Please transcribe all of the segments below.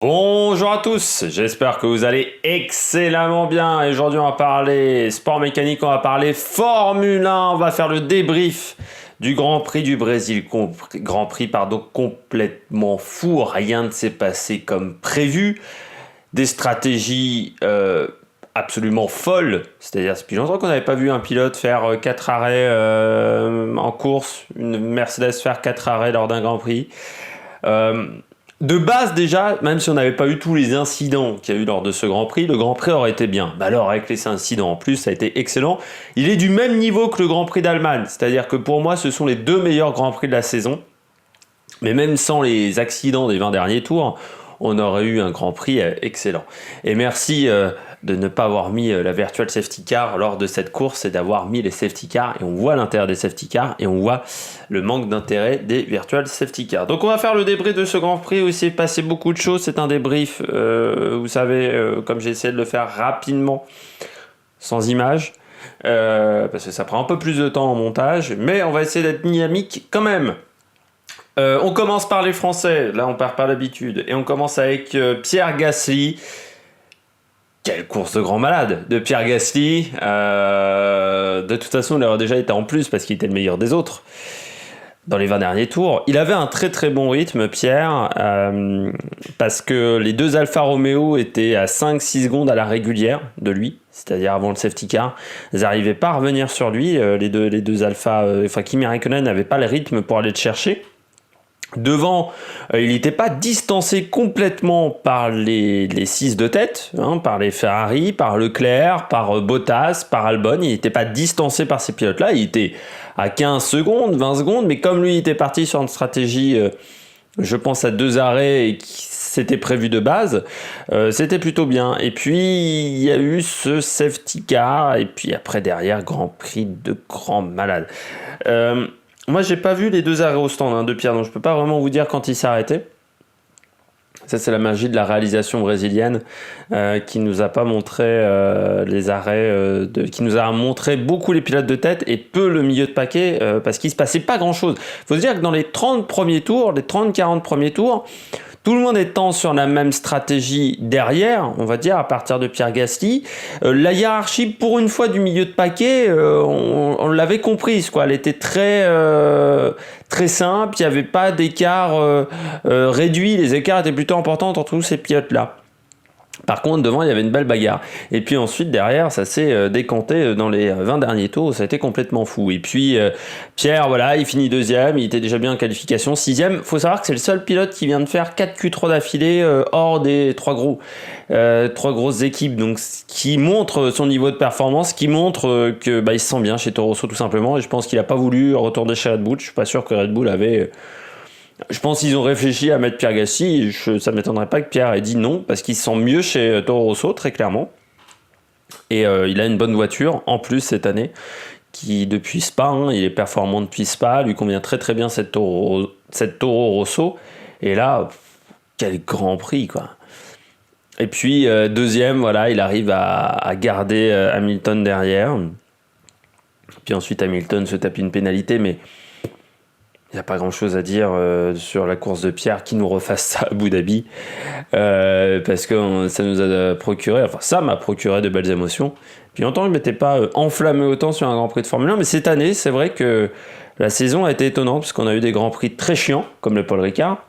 Bonjour à tous, j'espère que vous allez excellemment bien. Et aujourd'hui, on va parler sport mécanique, on va parler Formule 1, on va faire le débrief du Grand Prix du Brésil. Grand Prix, pardon, complètement fou, rien ne s'est passé comme prévu. Des stratégies absolument folles, c'est-à-dire depuis longtemps qu'on n'avait pas vu un pilote faire 4 arrêts en course, une Mercedes faire 4 arrêts lors d'un Grand Prix. De base déjà, même si on n'avait pas eu tous les incidents qu'il y a eu lors de ce Grand Prix, le Grand Prix aurait été bien. Bah alors avec les incidents en plus, ça a été excellent. Il est du même niveau que le Grand Prix d'Allemagne, c'est-à-dire que pour moi, ce sont les deux meilleurs Grands Prix de la saison. Mais même sans les accidents des 20 derniers tours, on aurait eu un Grand Prix excellent. Et merci de ne pas avoir mis la Virtual Safety Car lors de cette course et d'avoir mis les Safety Cars. Et on voit l'intérêt des Safety Cars et on voit le manque d'intérêt des Virtual Safety Cars. Donc on va faire le débrief de ce Grand Prix où il s'est passé beaucoup de choses. C'est un débrief, vous savez, comme j'ai essayé de le faire rapidement, sans images. Parce que ça prend un peu plus de temps en montage. Mais on va essayer d'être dynamique quand même. On commence par les Français, là on part par l'habitude, et on commence avec Pierre Gasly. Quelle course de grand malade de Pierre Gasly. De toute façon, il aurait déjà été en plus parce qu'il était le meilleur des autres dans les 20 derniers tours. Il avait un très très bon rythme, Pierre, parce que les deux Alfa Romeo étaient à 5-6 secondes à la régulière de lui, c'est-à-dire avant le safety car. Ils n'arrivaient pas à revenir sur lui, les deux Alfa, Kimi Räikkönen n'avait pas le rythme pour aller le chercher. Devant, il n'était pas distancé complètement par les 6 de tête, par les Ferrari, par Leclerc, par Bottas, par Albon. Il n'était pas distancé par ces pilotes-là. Il était à 15 secondes, 20 secondes, mais comme lui était parti sur une stratégie, je pense à 2 arrêts et qui c'était prévu de base, c'était plutôt bien. Et puis, il y a eu ce safety car, et puis après, derrière, Grand Prix de grand malade. Moi, j'ai pas vu les 2 arrêts au stand de Pierre, donc je peux pas vraiment vous dire quand il s'est arrêté. Ça, c'est la magie de la réalisation brésilienne qui nous a pas montré les arrêts, qui nous a montré beaucoup les pilotes de tête et peu le milieu de paquet parce qu'il se passait pas grand-chose. Faut se dire que dans les 30 premiers tours, les 30-40 premiers tours, tout le monde étant sur la même stratégie derrière, on va dire, à partir de Pierre Gasly, la hiérarchie, pour une fois, du milieu de paquet, on l'avait comprise, quoi. Elle était très simple, il n'y avait pas d'écart réduit, les écarts étaient plutôt importants entre tous ces pilotes-là. Par contre, devant, il y avait une belle bagarre. Et puis ensuite, derrière, ça s'est décanté dans les 20 derniers tours. Ça a été complètement fou. Et puis, Pierre, voilà, il finit deuxième. Il était déjà bien en qualification. Sixième, faut savoir que c'est le seul pilote qui vient de faire 4 Q3 d'affilée hors des 3 grosses équipes. Donc, qui montre son niveau de performance, qui montre que il se sent bien chez Toro Rosso, tout simplement. Et je pense qu'il n'a pas voulu retourner chez Red Bull. Je suis pas sûr que Red Bull avait... Je pense qu'ils ont réfléchi à mettre Pierre Gasly. Ça ne m'étonnerait pas que Pierre ait dit non, parce qu'il se sent mieux chez Toro Rosso, très clairement. Et il a une bonne voiture, en plus, cette année, qui, depuis Spa, il est performant depuis Spa, lui convient très très bien cette Toro Rosso. Et là, quel grand prix, quoi. Et puis, deuxième, voilà, il arrive à garder Hamilton derrière. Puis ensuite, Hamilton se tape une pénalité, mais... il n'y a pas grand-chose à dire sur la course de Pierre qui nous refasse ça à Abu Dhabi parce que ça nous a procuré, enfin ça m'a procuré de belles émotions. Puis longtemps je ne m'étais pas enflammé autant sur un Grand Prix de Formule 1, mais cette année c'est vrai que la saison a été étonnante parce qu'on a eu des Grands Prix très chiants comme le Paul Ricard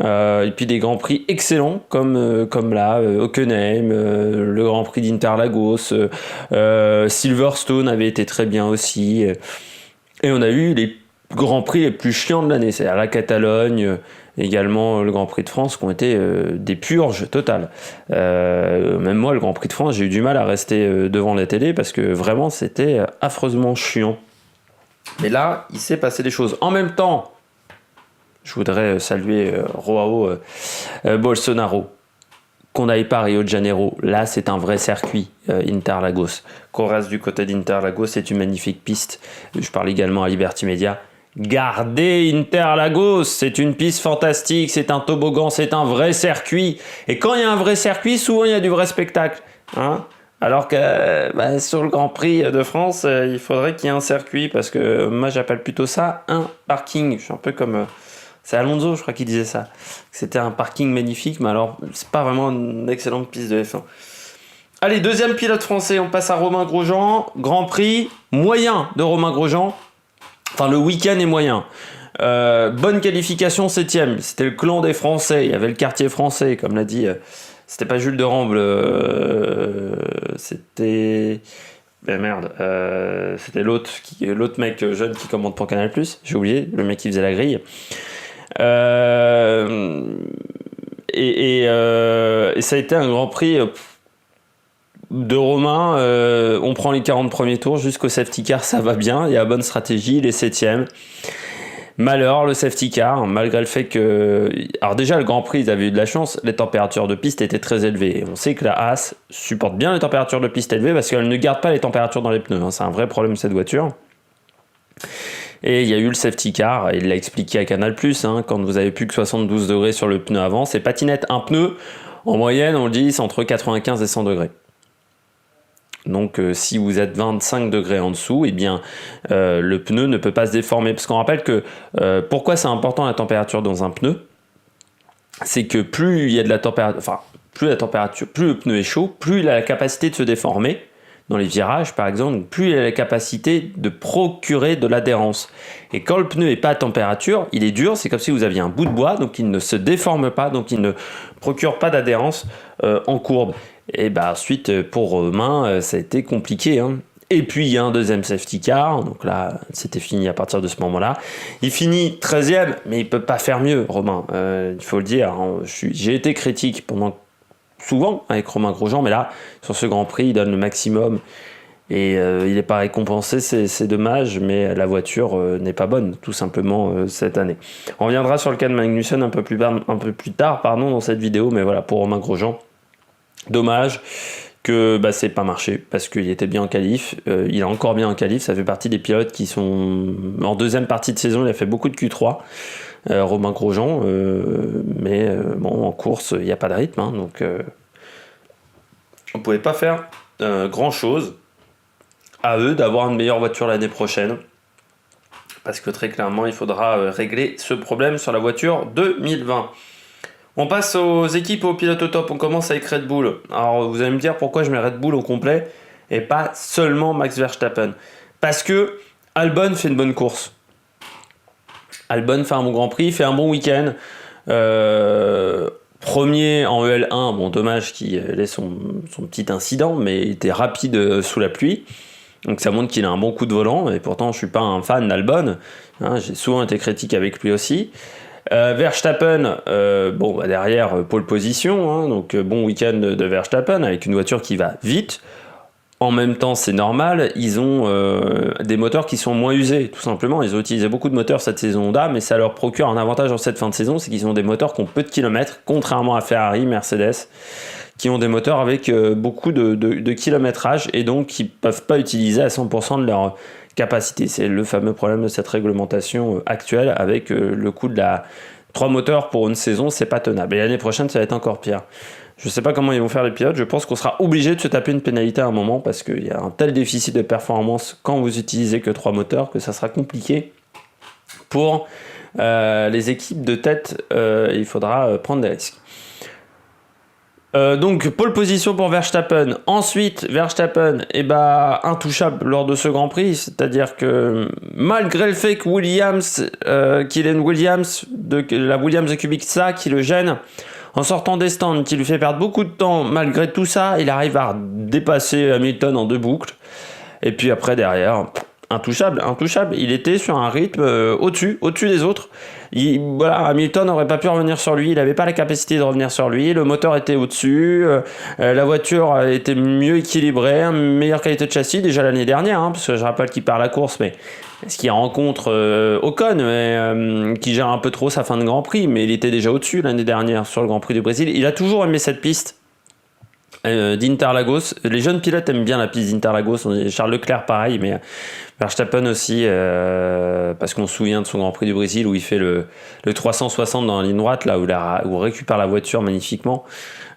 et puis des Grands Prix excellents comme là Hockenheim, le Grand Prix d'Interlagos, Silverstone avait été très bien aussi et on a eu les Grand Prix les plus chiants de l'année, c'est-à-dire la Catalogne, également le Grand Prix de France, qui ont été des purges totales. Même moi, le Grand Prix de France, j'ai eu du mal à rester devant la télé parce que vraiment, c'était affreusement chiant. Mais là, il s'est passé des choses. En même temps, je voudrais saluer Joao Bolsonaro. Qu'on aille pas à Rio de Janeiro, là c'est un vrai circuit Interlagos. Qu'on reste du côté d'Interlagos, c'est une magnifique piste. Je parle également à Liberty Media. Gardez Interlagos, c'est une piste fantastique, c'est un toboggan, c'est un vrai circuit. Et quand il y a un vrai circuit, souvent il y a du vrai spectacle. Alors que sur le Grand Prix de France, il faudrait qu'il y ait un circuit, parce que moi j'appelle plutôt ça un parking. Je suis un peu comme C'est Alonso, je crois, qui disait ça. C'était un parking magnifique, mais alors, c'est pas vraiment une excellente piste de F1. Allez, deuxième pilote français, on passe à Romain Grosjean. Grand Prix moyen de Romain Grosjean. Enfin, le week-end est moyen. Bonne qualification, 7ème. C'était le clan des Français. Il y avait le quartier français, comme l'a dit. C'était pas Jules de Ramble. C'était. Ben merde. C'était l'autre mec jeune qui commente pour Canal+. J'ai oublié, le mec qui faisait la grille. Et ça a été un Grand Prix de Romain. On prend les 40 premiers tours jusqu'au safety car, ça va bien. Il y a la bonne stratégie, il est 7ème. Malheur, le safety car, malgré le fait que... Alors déjà, le Grand Prix, ils avaient eu de la chance, les températures de piste étaient très élevées. Et on sait que la Haas supporte bien les températures de piste élevées parce qu'elle ne garde pas les températures dans les pneus. C'est un vrai problème, cette voiture. Et il y a eu le safety car, il l'a expliqué à Canal+, quand vous avez plus que 72 degrés sur le pneu avant, c'est patinette. Un pneu, en moyenne, on le dit, c'est entre 95 et 100 degrés. Donc si vous êtes 25 degrés en dessous, eh bien le pneu ne peut pas se déformer. Parce qu'on rappelle que pourquoi c'est important la température dans un pneu, c'est que plus il y a de la température, plus le pneu est chaud, plus il a la capacité de se déformer dans les virages par exemple, plus il a la capacité de procurer de l'adhérence. Et quand le pneu n'est pas à température, il est dur, c'est comme si vous aviez un bout de bois, donc il ne se déforme pas, donc il ne procure pas d'adhérence en courbe. Et bah ensuite pour Romain ça a été compliqué. Et puis il y a un deuxième safety car, donc là c'était fini à partir de ce moment-là. Il finit 13ème, mais il peut pas faire mieux Romain, il faut le dire. J'ai été critique souvent avec Romain Grosjean, mais là sur ce Grand Prix il donne le maximum et il n'est pas récompensé, c'est dommage, mais la voiture n'est pas bonne tout simplement cette année. On reviendra sur le cas de Magnussen un peu plus tard dans cette vidéo, mais voilà, pour Romain Grosjean, dommage que c'est pas marché parce qu'il était bien en qualif, il est encore bien en qualif, ça fait partie des pilotes qui sont en deuxième partie de saison, il a fait beaucoup de Q3, Romain Grosjean, mais bon, en course il n'y a pas de rythme, donc on pouvait pas faire grand chose. À eux d'avoir une meilleure voiture l'année prochaine, parce que très clairement il faudra régler ce problème sur la voiture 2020. On passe aux équipes, aux pilotes au top. On commence avec Red Bull. Alors vous allez me dire pourquoi je mets Red Bull au complet et pas seulement Max Verstappen. Parce que Albon fait une bonne course. Albon fait un bon Grand Prix, fait un bon week-end. Premier en EL1, bon dommage qu'il ait son petit incident, mais il était rapide sous la pluie. Donc ça montre qu'il a un bon coup de volant, et pourtant je suis pas un fan d'Albon. J'ai souvent été critique avec lui aussi. Verstappen, derrière pole position, donc bon week-end de Verstappen avec une voiture qui va vite. En même temps, c'est normal, ils ont des moteurs qui sont moins usés, tout simplement. Ils ont utilisé beaucoup de moteurs cette saison Honda, mais ça leur procure un avantage en cette fin de saison, c'est qu'ils ont des moteurs qui ont peu de kilomètres, contrairement à Ferrari, Mercedes, qui ont des moteurs avec beaucoup de kilométrage et donc qui ne peuvent pas utiliser à 100% de leur capacité. C'est le fameux problème de cette réglementation actuelle avec le coût de 3 moteurs pour une saison, c'est pas tenable. Et l'année prochaine, ça va être encore pire. Je ne sais pas comment ils vont faire les pilotes, je pense qu'on sera obligé de se taper une pénalité à un moment parce qu'il y a un tel déficit de performance quand vous utilisez que 3 moteurs que ça sera compliqué pour les équipes de tête. Il faudra prendre des risques. Donc pole position pour Verstappen. Ensuite Verstappen intouchable lors de ce Grand Prix, c'est-à-dire que malgré le fait que Kylian Williams de la Williams de Kubica qui le gêne en sortant des stands, qui lui fait perdre beaucoup de temps, malgré tout ça il arrive à dépasser Hamilton en 2 boucles et puis après derrière intouchable, il était sur un rythme au-dessus des autres. Hamilton n'aurait pas pu revenir sur lui, il n'avait pas la capacité de revenir sur lui, le moteur était au-dessus, la voiture était mieux équilibrée, meilleure qualité de châssis déjà l'année dernière, parce que je rappelle qu'il perd la course, mais ce qui rencontre Ocon, qui gère un peu trop sa fin de Grand Prix, mais il était déjà au-dessus l'année dernière sur le Grand Prix du Brésil. Il a toujours aimé cette piste d'Interlagos. Les jeunes pilotes aiment bien la piste d'Interlagos. Charles Leclerc pareil, mais Verstappen aussi, parce qu'on se souvient de son Grand Prix du Brésil où il fait le 360 dans la ligne droite, là où il récupère la voiture magnifiquement.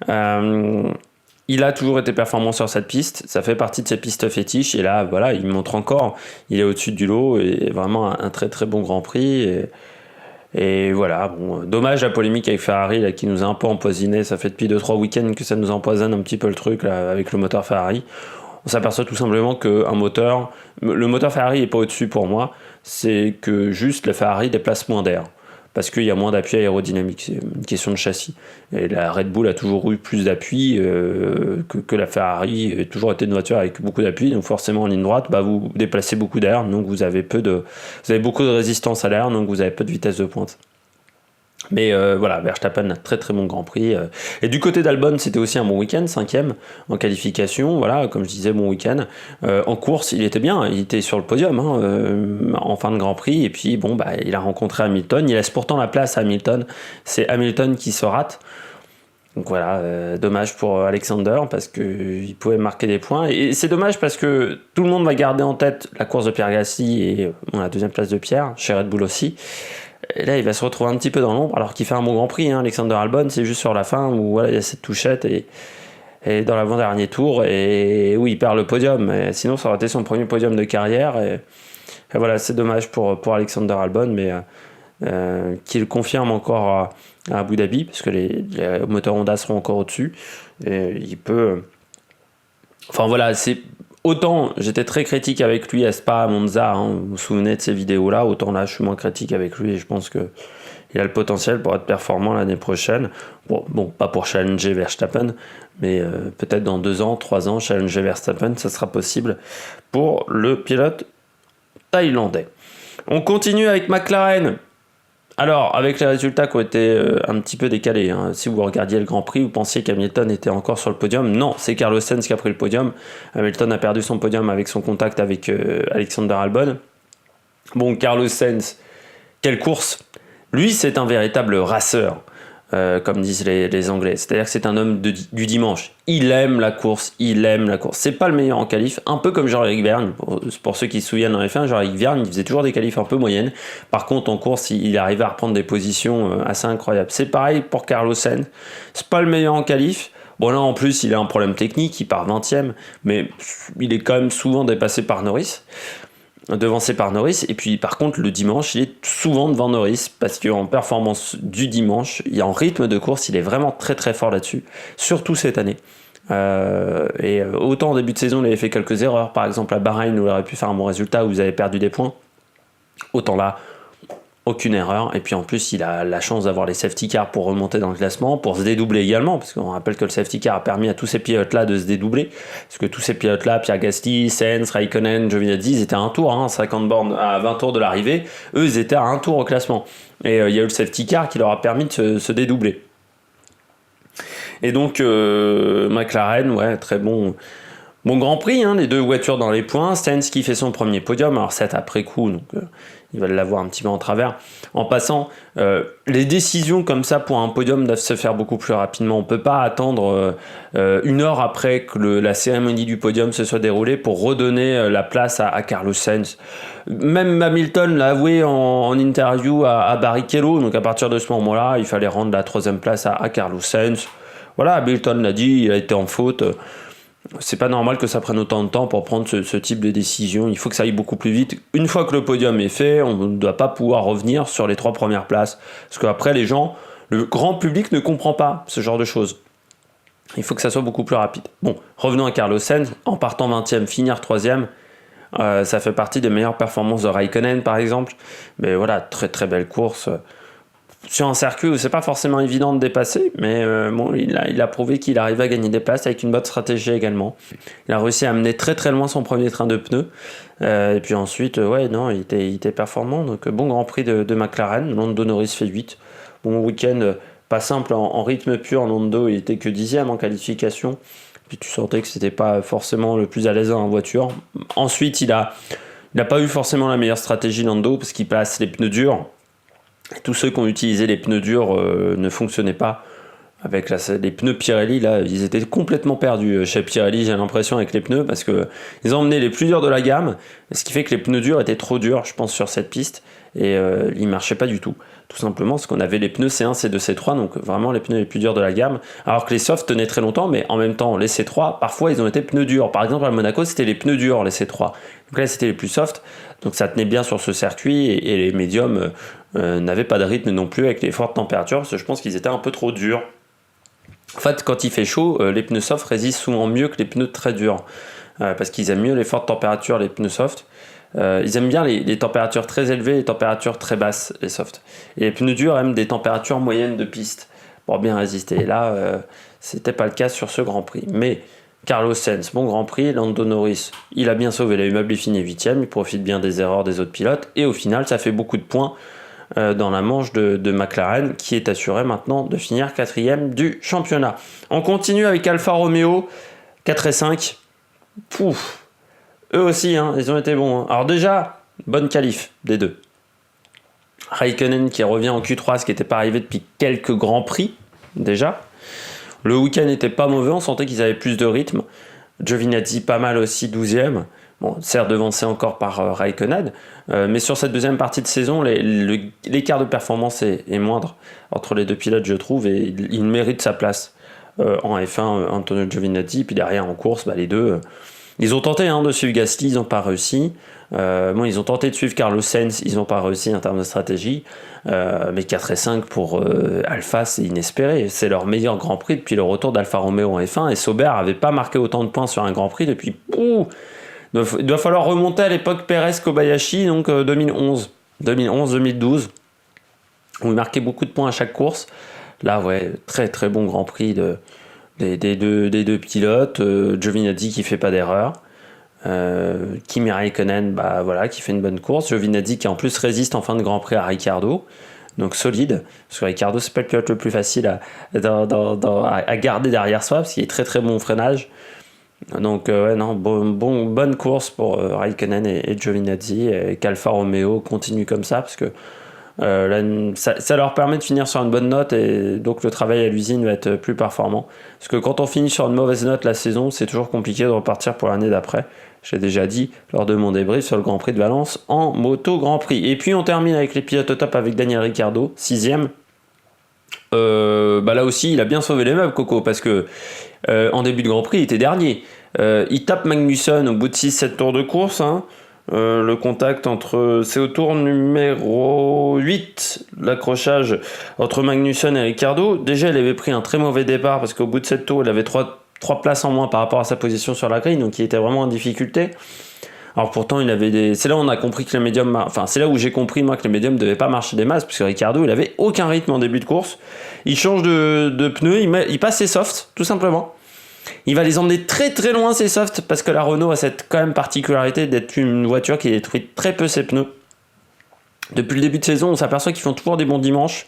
Il a toujours été performant sur cette piste, ça fait partie de ses pistes fétiches, et là il montre encore, il est au-dessus du lot, et vraiment un très très bon Grand Prix, Et voilà, bon, dommage la polémique avec Ferrari là, qui nous a un peu empoisonné. Ça fait depuis 2-3 week-ends que ça nous empoisonne un petit peu le truc là, avec le moteur Ferrari. On s'aperçoit tout simplement qu'un moteur, le moteur Ferrari n'est pas au-dessus pour moi, c'est que juste le Ferrari déplace moins d'air. Parce qu'il y a moins d'appui aérodynamique, c'est une question de châssis. Et la Red Bull a toujours eu plus d'appui que la Ferrari, a toujours été une voiture avec beaucoup d'appui, donc forcément en ligne droite, vous déplacez beaucoup d'air, donc vous avez beaucoup de résistance à l'air, donc vous avez peu de vitesse de pointe. Mais voilà, Verstappen a très très bon Grand Prix. Et du côté d'Albon, c'était aussi un bon week-end, 5e en qualification. Voilà, comme je disais, bon week-end. En course, il était bien, il était sur le podium en fin de Grand Prix. Et puis bon, il a rencontré Hamilton. Il laisse pourtant la place à Hamilton. C'est Hamilton qui se rate. Donc voilà, dommage pour Alexander parce qu'il pouvait marquer des points. Et c'est dommage parce que tout le monde va garder en tête la course de Pierre Gasly et la deuxième place de Pierre, chez Red Bull aussi. Et là, il va se retrouver un petit peu dans l'ombre, alors qu'il fait un bon Grand Prix. Alexander Albon, c'est juste sur la fin où voilà, il y a cette touchette et dans l'avant-dernier tour, et où il perd le podium. Et sinon, ça aurait été son premier podium de carrière. Et voilà, c'est dommage pour Alexander Albon, mais qu'il confirme encore à Abu Dhabi, parce que les moteurs Honda seront encore au-dessus. Et il peut. Enfin voilà, c'est. Autant j'étais très critique avec lui à Spa, à Monza, vous vous souvenez de ces vidéos-là, autant là je suis moins critique avec lui et je pense qu'il a le potentiel pour être performant l'année prochaine. Bon, pas pour challenger Verstappen, mais peut-être dans 2 ans, 3 ans, challenger Verstappen, ça sera possible pour le pilote thaïlandais. On continue avec McLaren. Alors, avec les résultats qui ont été un petit peu décalés, si vous regardiez le Grand Prix, vous pensiez qu'Hamilton était encore sur le podium. Non, c'est Carlos Sainz qui a pris le podium. Hamilton a perdu son podium avec son contact avec Alexander Albon. Bon, Carlos Sainz, quelle course! Lui, c'est un véritable raceur, comme disent les Anglais. C'est-à-dire que c'est un homme du dimanche. Il aime la course, C'est pas le meilleur en qualif, un peu comme Jean-Éric Vergne. Pour ceux qui se souviennent en F1, Jean-Éric Vergne, il faisait toujours des qualifs un peu moyennes. Par contre, en course, il arrivait à reprendre des positions assez incroyables. C'est pareil pour Carlos Sainz. C'est pas le meilleur en qualif. Bon, là, en plus, il a un problème technique, il part 20e, mais il est quand même souvent devancé par Norris. Et puis par contre le dimanche il est souvent devant Norris parce qu'en performance du dimanche, en rythme de course, il est vraiment très très fort là-dessus, surtout cette année. Et autant en début de saison il avait fait quelques erreurs, par exemple à Bahreïn où il aurait pu faire un bon résultat, où vous avez perdu des points, autant là aucune erreur, et puis en plus il a la chance d'avoir les safety cars pour remonter dans le classement, pour se dédoubler également, parce qu'on rappelle que le safety car a permis à tous ces pilotes là de se dédoubler, parce que tous ces pilotes là, Pierre Gasly, Sainz, Raikkonen, Giovinazzi, ils étaient à un tour, 50 bornes à 20 tours de l'arrivée, eux ils étaient à un tour au classement, et il y a eu le safety car qui leur a permis de se dédoubler. Et donc McLaren, ouais, très bon Grand Prix, les deux voitures dans les points. Sainz qui fait son premier podium, alors 7 après coup, donc il va l'avoir un petit peu en travers. En passant, les décisions comme ça pour un podium doivent se faire beaucoup plus rapidement. On ne peut pas attendre 1 heure après que la cérémonie du podium se soit déroulée pour redonner la place à Carlos Sainz. Même Hamilton l'a avoué en interview à Barrichello, donc à partir de ce moment-là, il fallait rendre la 3e place à Carlos Sainz. Voilà, Hamilton l'a dit, il a été en faute. C'est pas normal que ça prenne autant de temps pour prendre ce type de décision. Il faut que ça aille beaucoup plus vite. Une fois que le podium est fait, on ne doit pas pouvoir revenir sur les 3 premières places. Parce qu'après, le grand public ne comprend pas ce genre de choses. Il faut que ça soit beaucoup plus rapide. Bon, revenons à Carlos Sainz. En partant 20e, finir 3e, ça fait partie des meilleures performances de Raikkonen, par exemple. Mais voilà, très très belle course. Sur un circuit où c'est pas forcément évident de dépasser, mais il a prouvé qu'il arrivait à gagner des places avec une bonne stratégie également. Il a réussi à amener très très loin son premier train de pneus, et puis ensuite, il était performant, donc bon Grand Prix de McLaren. Lando Norris fait 8. Bon week-end, pas simple en rythme pur. Lando, il était que 10e en qualification, puis tu sentais que c'était pas forcément le plus à l'aise en voiture. Ensuite, il a pas eu forcément la meilleure stratégie Lando, parce qu'il passe les pneus durs. Tous ceux qui ont utilisé les pneus durs ne fonctionnaient pas. Avec les pneus Pirelli, là, ils étaient complètement perdus. Chez Pirelli, j'ai l'impression, avec les pneus, parce qu'ils ont emmené les plus durs de la gamme, ce qui fait que les pneus durs étaient trop durs, je pense, sur cette piste, et ils marchaient pas du tout. Tout simplement parce qu'on avait les pneus C1, C2, C3, donc vraiment les pneus les plus durs de la gamme, alors que les softs tenaient très longtemps, mais en même temps, les C3, parfois, ils ont été pneus durs. Par exemple, à Monaco, c'était les pneus durs, les C3. Donc là, c'était les plus softs. Donc ça tenait bien sur ce circuit et les médiums n'avaient pas de rythme non plus avec les fortes températures parce que je pense qu'ils étaient un peu trop durs. En fait, quand il fait chaud, les pneus soft résistent souvent mieux que les pneus très durs parce qu'ils aiment mieux les fortes températures, les pneus soft. Ils aiment bien les températures très élevées et les températures très basses, les softs. Et les pneus durs aiment des températures moyennes de piste pour bien résister. Et là, c'était pas le cas sur ce Grand Prix. Mais Carlos Sainz, bon Grand Prix. Lando Norris, il a bien sauvé les meubles, il finit 8ème. Il profite bien des erreurs des autres pilotes. Et au final, ça fait beaucoup de points dans la manche de McLaren, qui est assuré maintenant de finir 4ème du championnat. On continue avec Alfa Romeo, 4 et 5. Pouf. Eux aussi, hein, ils ont été bons. Hein. Alors déjà, bonne qualif des deux. Raikkonen qui revient en Q3, ce qui n'était pas arrivé depuis quelques Grands Prix, déjà. Le week-end n'était pas mauvais, on sentait qu'ils avaient plus de rythme. Giovinazzi pas mal aussi, 12ème. Bon, certes devancé encore par Raikkonen, mais sur cette deuxième partie de saison, l'écart de performance est moindre entre les deux pilotes, je trouve, et il mérite sa place en F1, Antonio Giovinazzi, puis derrière en course, les deux... Ils ont tenté de suivre Gasly, ils n'ont pas réussi. Ils ont tenté de suivre Carlos Sainz, ils n'ont pas réussi en termes de stratégie. Mais 4 et 5 pour Alpha, c'est inespéré. C'est leur meilleur Grand Prix depuis le retour d'Alfa Romeo en F1. Et Sauber n'avait pas marqué autant de points sur un Grand Prix depuis... Il doit falloir remonter à l'époque Pérez-Kobayashi, donc 2011. 2011-2012, où il marquait beaucoup de points à chaque course. Là, ouais, très très bon Grand Prix des deux pilotes, Giovinazzi qui fait pas d'erreur, Kimi Raikkonen qui fait une bonne course, Giovinazzi qui en plus résiste en fin de Grand Prix à Ricciardo, donc solide, parce que Ricciardo c'est pas le pilote le plus facile à garder derrière soi, parce qu'il est très très bon au freinage. Donc bonne course pour Raikkonen et Giovinazzi, et qu'Alfa Romeo continue comme ça, parce que ça leur permet de finir sur une bonne note, et donc le travail à l'usine va être plus performant, parce que quand on finit sur une mauvaise note la saison, c'est toujours compliqué de repartir pour l'année d'après. J'ai déjà dit lors de mon débrief sur le Grand Prix de Valence en moto Grand Prix. Et puis on termine avec les pilotes au top avec Daniel Ricciardo, 6ème. Là aussi il a bien sauvé les meubles, Coco, parce que en début de Grand Prix il était dernier. Il tape Magnussen au bout de 6-7 tours de course, le contact c'est au tour numéro 8, l'accrochage entre Magnussen et Ricciardo. Déjà il avait pris un très mauvais départ parce qu'au bout de 7 tours il avait 3 places en moins par rapport à sa position sur la grille, donc il était vraiment en difficulté. Alors pourtant c'est là où on a compris que les médiums, c'est là où j'ai compris moi que les médiums ne devaient pas marcher des masses, parce que Ricciardo il avait aucun rythme en début de course. Il change de pneus, il passe ses softs tout simplement. Il va les emmener très très loin ces softs, parce que la Renault a cette quand même particularité d'être une voiture qui détruit très peu ses pneus. Depuis le début de saison, on s'aperçoit qu'ils font toujours des bons dimanches,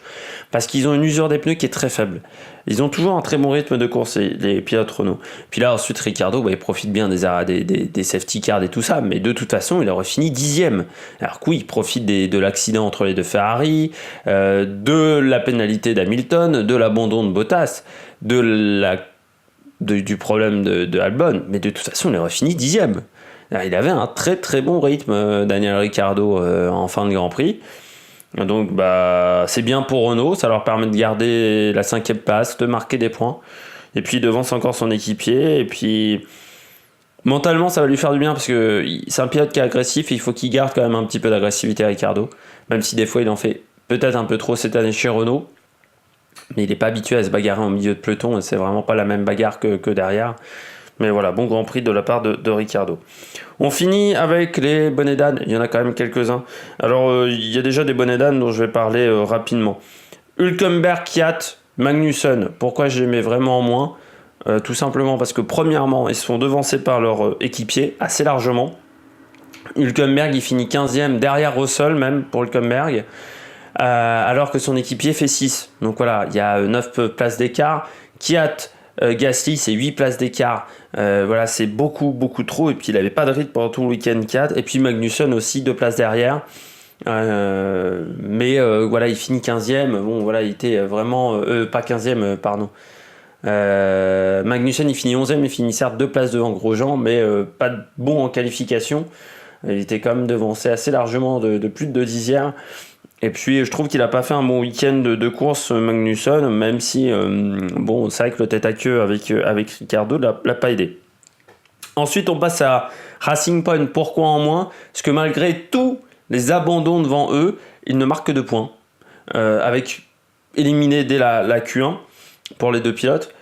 parce qu'ils ont une usure des pneus qui est très faible. Ils ont toujours un très bon rythme de course, les pilotes Renault. Puis là ensuite Ricciardo, il profite bien des safety cars et tout ça, mais de toute façon il aurait fini 10ème. Alors que oui, il profite de l'accident entre les deux Ferrari, de la pénalité d'Hamilton, de l'abandon de Bottas, du problème de Albon, mais de toute façon il aurait fini 10ème. Il avait un très très bon rythme, Daniel Ricciardo, en fin de Grand Prix. Donc c'est bien pour Renault, ça leur permet de garder la 5ème place, de marquer des points, et puis devance encore son équipier, et puis mentalement ça va lui faire du bien, parce que c'est un pilote qui est agressif, et il faut qu'il garde quand même un petit peu d'agressivité, Ricciardo, même si des fois il en fait peut-être un peu trop cette année chez Renault. Mais il n'est pas habitué à se bagarrer en milieu de peloton, et c'est vraiment pas la même bagarre que derrière. Mais voilà, bon Grand Prix de la part de Ricciardo. On finit avec les bonnets d'âne, il y en a quand même quelques-uns. Alors il y a déjà des bonnets d'âne dont je vais parler rapidement. Hülkenberg, Kvyat, Magnussen, pourquoi je les mets vraiment en moins ? Tout simplement parce que premièrement, ils sont devancés par leur équipier assez largement. Hülkenberg il finit 15ème, derrière Russell même pour Hülkenberg. Alors que son équipier fait 6. Donc voilà, il y a 9 places d'écart. Kvyat, Gasly, c'est 8 places d'écart. C'est beaucoup trop. Et puis il n'avait pas de rythme pendant tout le week-end 4. Et puis Magnussen aussi, 2 places derrière. Il finit 15ème. Bon, voilà, il était vraiment... pas 15ème, pardon. Magnussen, il finit 11ème. Il finit certes 2 places devant Grosjean, mais pas bon en qualification. Il était quand même devancé assez largement de plus de 2 dixièmes. Et puis je trouve qu'il n'a pas fait un bon week-end de course, Magnussen, même si c'est vrai que le tête à queue avec Ricciardo l'a pas aidé. Ensuite, on passe à Racing Point. Pourquoi en moins? Parce que malgré tous les abandons devant eux, ils ne marquent que 2 points. Avec éliminé dès la Q1 pour les 2 pilotes.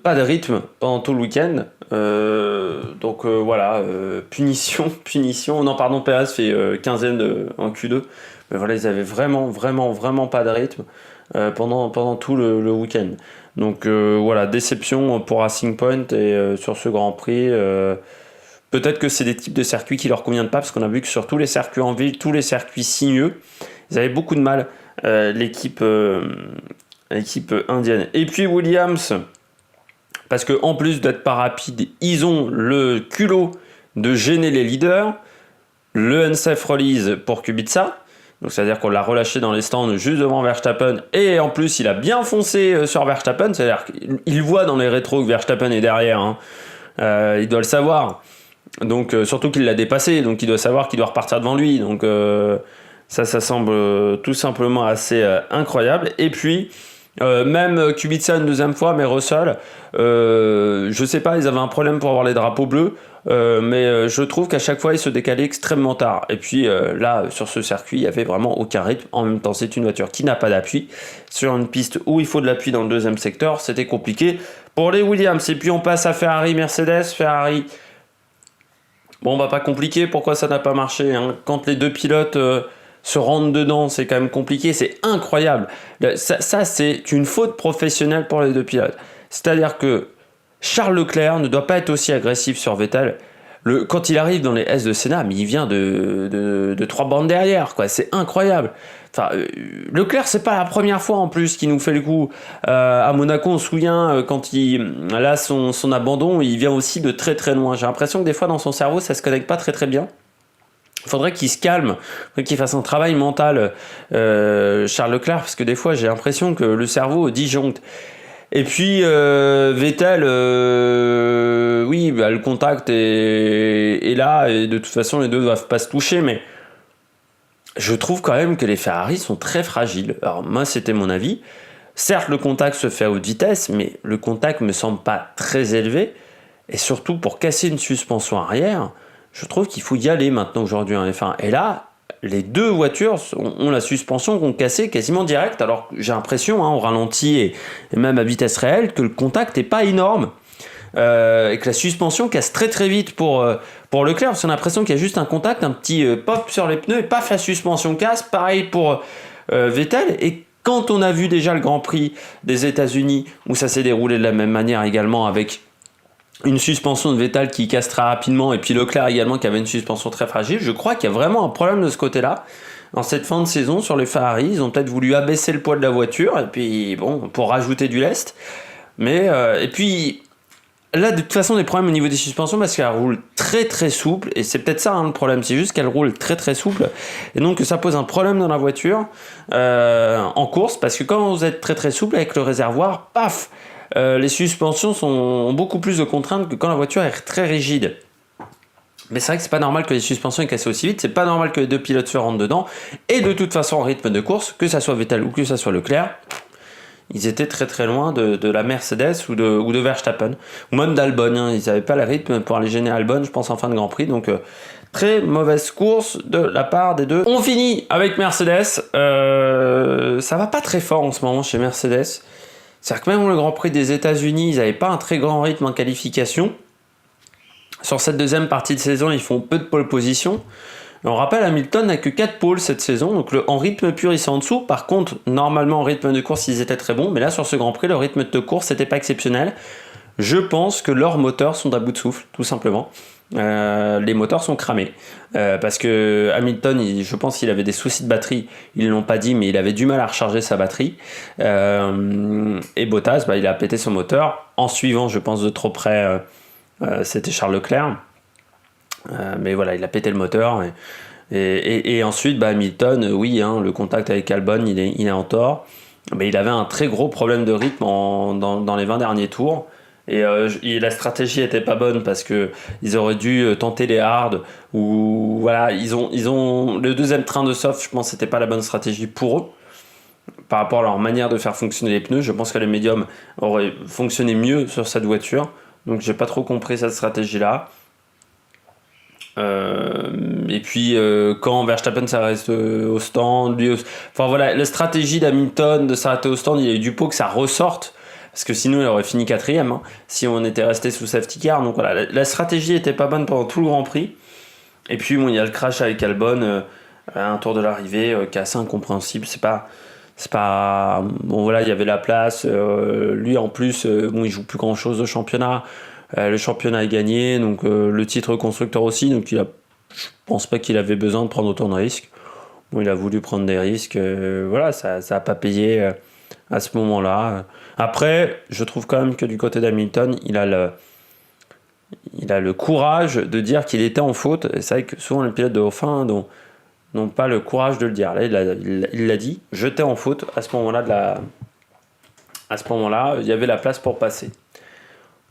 Pas de rythme pendant tout le week-end. Donc voilà, punition. Non, pardon, Perez fait 15e en Q2. Mais voilà, ils avaient vraiment pas de rythme pendant tout le week-end. Donc voilà, déception pour Racing Point et sur ce Grand Prix. Peut-être que c'est des types de circuits qui leur conviennent pas, parce qu'on a vu que sur tous les circuits en ville, tous les circuits sinueux, ils avaient beaucoup de mal, l'équipe indienne. Et puis Williams, parce que en plus d'être pas rapide, ils ont le culot de gêner les leaders. Le unsafe release pour Kubica, donc c'est-à-dire qu'on l'a relâché dans les stands juste devant Verstappen, et en plus il a bien foncé sur Verstappen, c'est-à-dire qu'il voit dans les rétros que Verstappen est derrière, hein. Il doit le savoir, donc surtout qu'il l'a dépassé, donc il doit savoir qu'il doit repartir devant lui, donc ça semble tout simplement assez incroyable. Et puis même Kubica une deuxième fois, mais Russell, je sais pas, ils avaient un problème pour avoir les drapeaux bleus, mais je trouve qu'à chaque fois ils se décalaient extrêmement tard. Et puis là, sur ce circuit, il n'y avait vraiment aucun rythme. En même temps, c'est une voiture qui n'a pas d'appui. Sur une piste où il faut de l'appui dans le deuxième secteur, c'était compliqué pour les Williams. Et puis on passe à Ferrari, Mercedes. Ferrari, bon, bah pas compliqué. Pourquoi ça n'a pas marché, hein? Quand les 2 pilotes se rendent dedans, c'est quand même compliqué, c'est incroyable. Ça, c'est une faute professionnelle pour les 2 pilotes. C'est-à-dire que Charles Leclerc ne doit pas être aussi agressif sur Vettel. Quand il arrive dans les S de Senna, mais il vient de 3 bandes derrière, quoi. C'est incroyable. Enfin, Leclerc, c'est pas la première fois en plus qu'il nous fait le coup. À Monaco, on se souvient, quand il a son abandon, il vient aussi de très très loin. J'ai l'impression que des fois dans son cerveau, ça se connecte pas très très bien. Il faudrait qu'il se calme, qu'il fasse un travail mental, Charles Leclerc, parce que des fois j'ai l'impression que le cerveau disjoncte. Et puis Vettel, oui, bah, le contact est là, et de toute façon les deux ne doivent pas se toucher, mais je trouve quand même que les Ferrari sont très fragiles. Alors moi, c'était mon avis. Certes, le contact se fait à haute vitesse, mais le contact me semble pas très élevé, et surtout pour casser une suspension arrière, je trouve qu'il faut y aller maintenant aujourd'hui en F1. Et là, les 2 voitures ont la suspension qu'on cassée quasiment direct, alors j'ai l'impression, hein, au ralenti et même à vitesse réelle, que le contact n'est pas énorme, et que la suspension casse très très vite pour Leclerc, parce qu'on a l'impression qu'il y a juste un contact, un petit pop sur les pneus, et paf, la suspension casse. Pareil pour Vettel. Et quand on a vu déjà le Grand Prix des États-Unis, où ça s'est déroulé de la même manière également, avec une suspension de Vettel qui casse très rapidement, et puis Leclerc également qui avait une suspension très fragile, je crois qu'il y a vraiment un problème de ce côté-là. En cette fin de saison, sur les Ferrari, ils ont peut-être voulu abaisser le poids de la voiture, et puis bon, pour rajouter du lest. Mais, et puis, là, de toute façon, des problèmes au niveau des suspensions, parce qu'elle roule très très souple, et c'est peut-être ça, hein, le problème, c'est juste qu'elle roule très très souple, et donc ça pose un problème dans la voiture en course, parce que quand vous êtes très très souple avec le réservoir, paf, les suspensions ont beaucoup plus de contraintes que quand la voiture est très rigide. Mais c'est vrai que c'est pas normal que les suspensions aient cassé aussi vite, c'est pas normal que les 2 pilotes se rentrent dedans, et de toute façon en rythme de course, que ça soit Vettel ou que ça soit Leclerc, ils étaient très très loin de la Mercedes ou de Verstappen, ou même d'Albon, hein. Ils n'avaient pas le rythme pour aller gêner Albon, je pense, en fin de Grand Prix, donc très mauvaise course de la part des 2. On finit avec Mercedes, ça va pas très fort en ce moment chez Mercedes. C'est-à-dire que même le Grand Prix des États-Unis, ils n'avaient pas un très grand rythme en qualification. Sur cette deuxième partie de saison, ils font peu de pole position. On rappelle, Hamilton n'a que 4 pôles cette saison, donc en rythme pur, ils sont en dessous. Par contre, normalement, en rythme de course, ils étaient très bons, mais là, sur ce Grand Prix, le rythme de course n'était pas exceptionnel. Je pense que leurs moteurs sont à bout de souffle, tout simplement. Les moteurs sont cramés, parce que Hamilton, je pense qu'il avait des soucis de batterie, ils ne l'ont pas dit, mais il avait du mal à recharger sa batterie, et Bottas, il a pété son moteur en suivant, je pense, de trop près, c'était Charles Leclerc, mais voilà, il a pété le moteur, et ensuite Hamilton, oui, hein, le contact avec Albon, il est en tort, mais il avait un très gros problème de rythme dans les 20 derniers tours. Et la stratégie était pas bonne, parce que ils auraient dû tenter les hards, ou voilà, ils ont le deuxième train de soft, je pense que c'était pas la bonne stratégie pour eux par rapport à leur manière de faire fonctionner les pneus. Je pense que les médiums auraient fonctionné mieux sur cette voiture, Donc j'ai pas trop compris cette stratégie-là. Et puis quand Verstappen s'arrête au stand, enfin voilà, la stratégie d'Hamilton de s'arrêter au stand, il y a eu du pot que ça ressorte, parce que sinon il aurait fini 4ème hein, si on était resté sous safety car. Donc voilà, la stratégie était pas bonne pendant tout le Grand Prix. Et puis bon, il y a le crash avec Albon à un tour de l'arrivée qui est assez incompréhensible. C'est pas bon, voilà, il y avait la place, lui en plus bon, il joue plus grand chose au championnat. Le championnat est gagné, donc le titre constructeur aussi, donc je pense pas qu'il avait besoin de prendre autant de risques. Bon, il a voulu prendre des risques, voilà, ça a pas payé à ce moment-là. Après, je trouve quand même que du côté d'Hamilton, il a le courage de dire qu'il était en faute. Et c'est vrai que souvent les pilotes de F1 n'ont pas le courage de le dire. Là, il l'a dit, j'étais en faute à ce moment-là il y avait la place pour passer.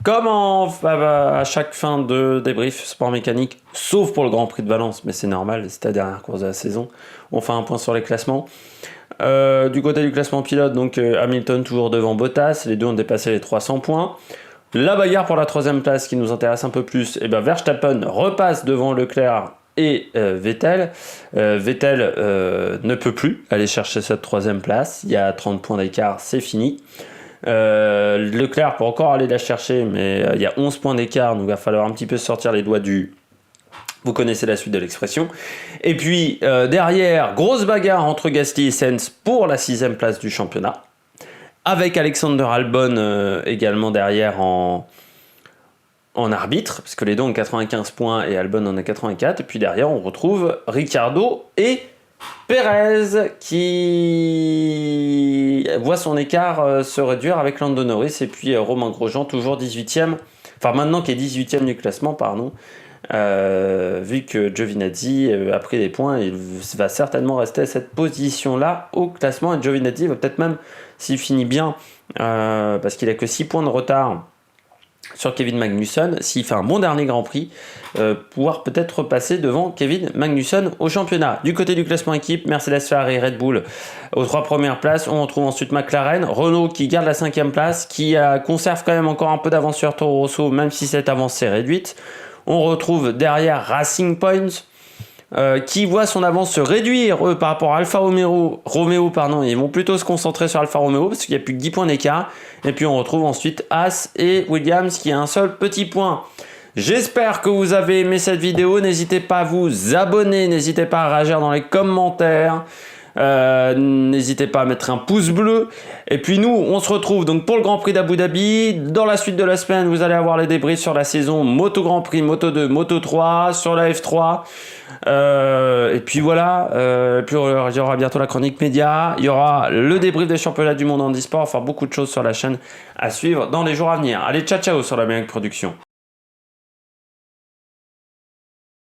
Comme à chaque fin de débrief sport mécanique, sauf pour le Grand Prix de Valence, mais c'est normal, c'était la dernière course de la saison, on fait un point sur les classements. Du côté du classement pilote, donc Hamilton toujours devant Bottas, les deux ont dépassé les 300 points. La bagarre pour la 3ème place qui nous intéresse un peu plus, et Verstappen repasse devant Leclerc et Vettel. Vettel ne peut plus aller chercher cette 3ème place, il y a 30 points d'écart, c'est fini. Leclerc peut encore aller la chercher, mais il y a 11 points d'écart, donc il va falloir un petit peu sortir les doigts du... Vous connaissez la suite de l'expression. Et puis derrière, grosse bagarre entre Gasly et Sainz pour la 6ème place du championnat, avec Alexander Albon également derrière en arbitre, parce que les deux ont 95 points et Albon en a 84. Et puis derrière, on retrouve Ricciardo et Perez qui voit son écart se réduire avec Lando Norris, et puis Romain Grosjean toujours 18ème, enfin maintenant qui est 18ème du classement, pardon, vu que Giovinazzi a pris des points, il va certainement rester à cette position là au classement, et Giovinazzi va peut-être même, s'il finit bien, parce qu'il a que 6 points de retard sur Kevin Magnussen, s'il fait un bon dernier Grand Prix, pouvoir peut-être repasser devant Kevin Magnussen au championnat. Du côté du classement équipe, Mercedes, Ferrari, Red Bull aux 3 premières places. On retrouve ensuite McLaren, Renault qui garde la 5ème place, qui conserve quand même encore un peu d'avance sur Toro Rosso, même si cette avance est réduite. On retrouve derrière Racing Point, qui voit son avance se réduire par rapport à Alfa Romeo, ils vont plutôt se concentrer sur Alfa Romeo parce qu'il n'y a plus que 10 points d'écart. Et puis on retrouve ensuite Haas et Williams qui a un seul petit point. J'espère que vous avez aimé cette vidéo, n'hésitez pas à vous abonner, n'hésitez pas à réagir dans les commentaires. N'hésitez pas à mettre un pouce bleu. Et puis nous, on se retrouve donc pour le Grand Prix d'Abu Dhabi. Dans la suite de la semaine, vous allez avoir les débriefs sur la saison Moto Grand Prix, Moto 2, Moto 3, sur la F3. Et puis voilà. Puis il y aura bientôt la chronique média. Il y aura le débrief des championnats du monde en e-sport. Enfin, beaucoup de choses sur la chaîne à suivre dans les jours à venir. Allez, ciao ciao sur la Mécanique Production.